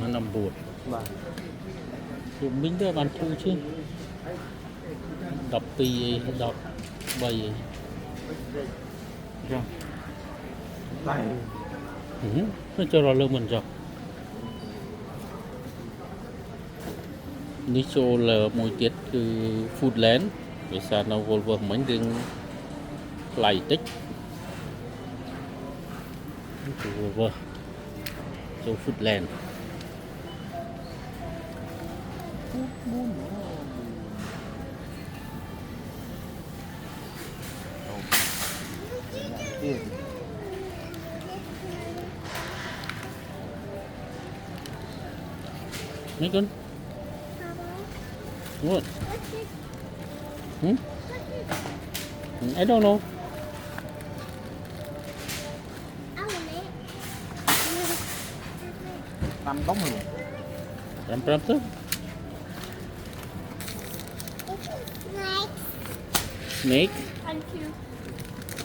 nó nằm bột vâng tụi mình đó bán thu chứ đọc pi đọc bầy đây nó cho rồi lương mình rồi ní cho là mùi tiết cứ phút lén vì sao nó vô vơ mấy đừng lại tích vô vơ cho phút lén mấy con what I don't know làm đóng luôn ram tu snake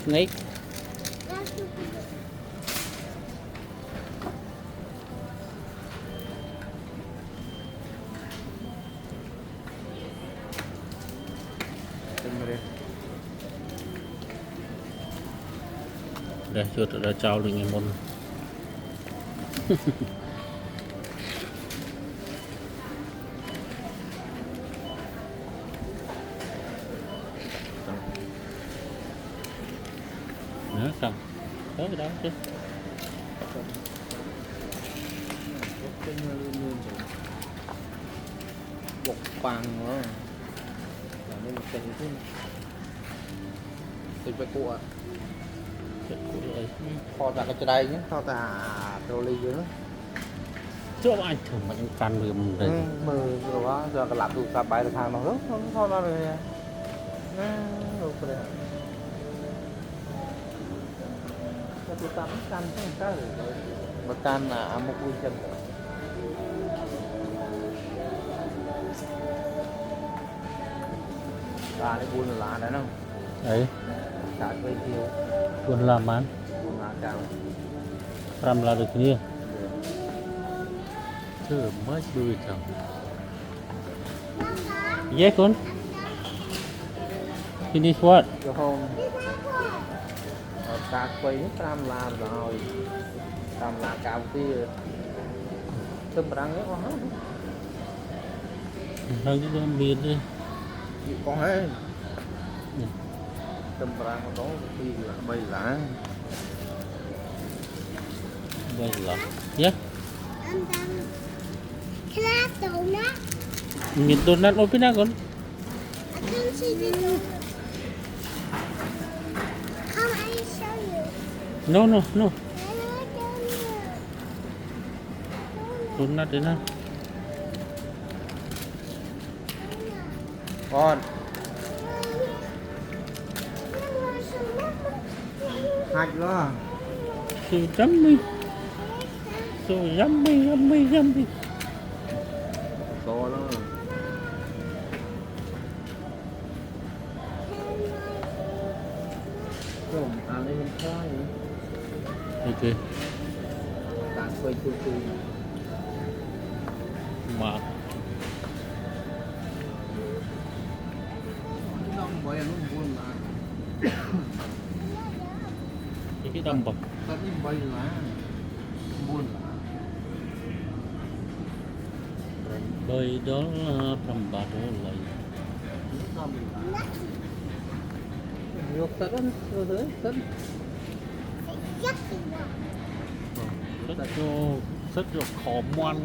snake đây chuột đã trao được một nữa xong tới cái đó chứ bột vàng nữa là nên một tình thế thì phải cua kho ra cái đây nhé kho ta trolley dưới đó cho anh thử mà anh can mượm đây mờ rồi quá giờ cái làm tụ sạp bài được hàng nó rất không kho ra rồi ok tụ sạp can cái rồi mà can là một vui chân là cái buôn là đấy không đấy cả cây tiêu buôn làm ăn buôn là cao làm là được kia chứ mới đuôi chẳng yes con finish what cho không cả cây làm rồi làm là cao tí tâm răng ấy quá hơi cái miền đi con hết tâm răng nó đi là bay lá đây là yes nhìn donut open á con no no no donut đấy nè con hạch đó so yummy so yummy yummy yummy to đó không ăn đây mình khoai ok tàn quay tươi mà đông bởi nó buồn là cái đâm bọc tất nhiên bay là buồn là bơi đó là tầm bạc đó là nhiều tất rồi đấy tất rất là khó ngoan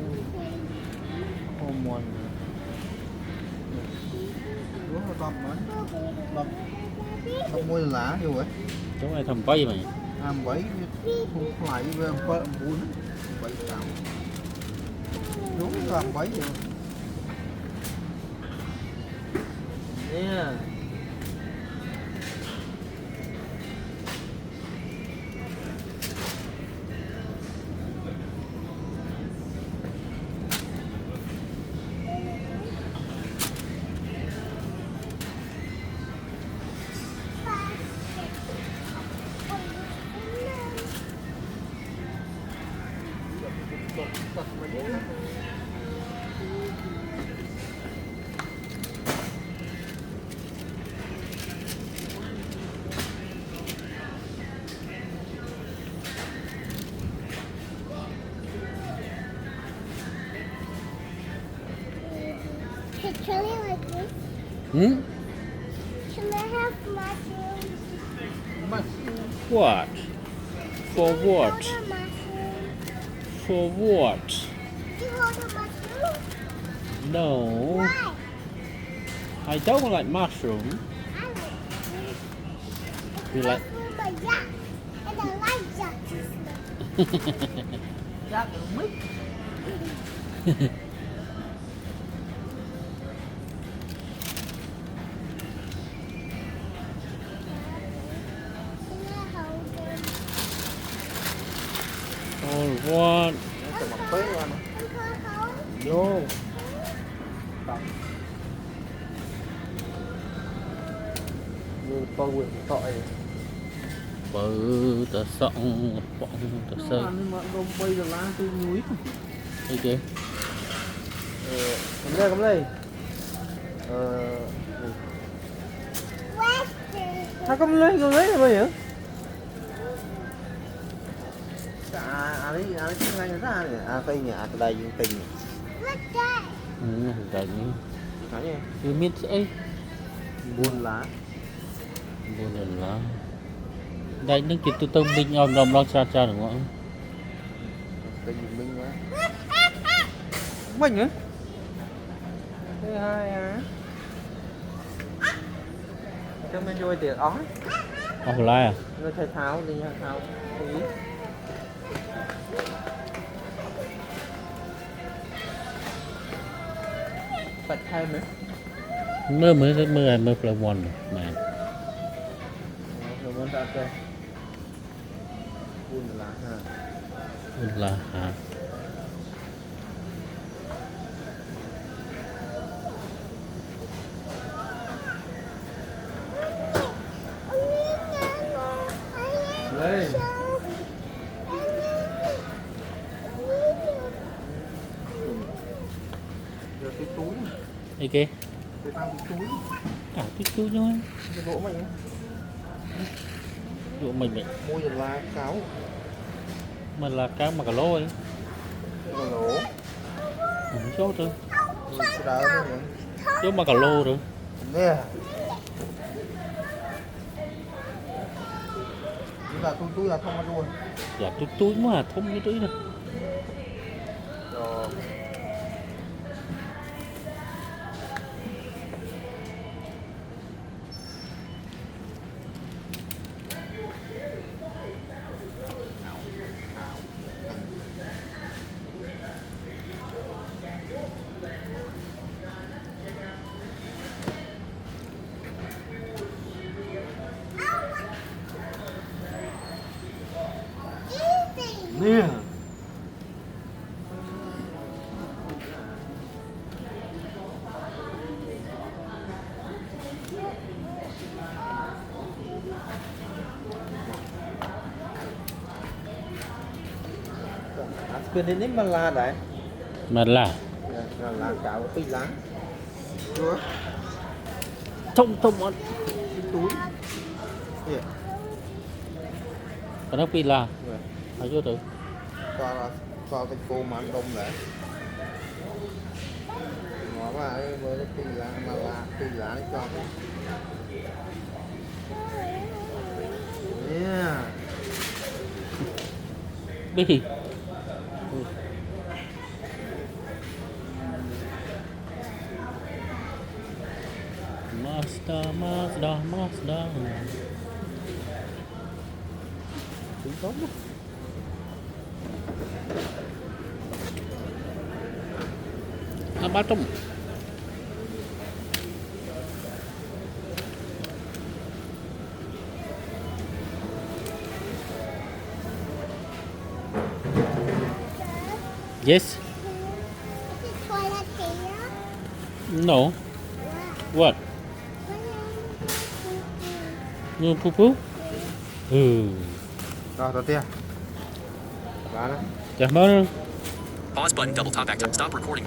không muốn đúng là bắp đấy bắp môi lá nhiều ấy chúng ai thầm bay mày làm bấy không phải về vợ muốn bấy sao đúng làm bấy rồi yeah Can I like this? Hmm? Can I have mushrooms? What? For what? Hold a mushroom. For what? You hold a mushroom? No, Why? I don't like mushroom. I like this. You like? Mushroom are yuck. And I like yuck. Chắc mít. Can I hold them? Or what? Nó sẽ bọc phế anh. Can I hold? Vô. Tập. Như to quyền tội. Bự tờ sọng bọng tờ Nó sơ. ăn mà không bây giờ lá tôi núi. Ok. Cầm đây. Sao cầm lấy rồi bây giờ? Đấy cái này ra này. Tây nhỉ, đây những tình. Look that. Rồi như Nói nhỉ. you mean ấy Buồn lá. buồn lần là đây nước kịch tôi tông minh om đom lo cha cha đúng không? Tây mình quá. Mình hả? Thứ hai hả? Cho mình vui tiệc ói. Offline à? Người thể thao đi nha, thao. Không biết. Bật thêm nữa. Mơ là one mà Rồi muốn ra chơi. Buồn lá ha. buồn là hả? Đây. Giờ cái túi. Ok. Cái tao cái túi. À cái túi thôi. Cái lỗ mày. Dụ mình Mua giờ lá cáo. mình là cá mà cà lô ấy. Cái lỗ. Số thôi. Cái đá nữa. Chứ mà cà lô rồi. Nè. Là túi là không ăn luôn. Dạ túi mà thông cái túi này. Rồi. Nè. Quyền đến mà là đấy. Mà là Là cáo phi lá. Chưa? thông ăn. Cái túi. Kìa. Còn nó pin là Rồi. hãy vô tử. Cho cái cô mà ăn đông đấy. Ngó vào ấy với cái phi lá mà là phi lá đấy cho. Yeah. Bi. Mazda. Cũng tốt đó. À ba trong. Yes. Is it toilet paper? No. What? You poo poo? Rồi, đầu tiên. Đó đó. Cảm ơn. Pause button, double tap back time. Stop recording.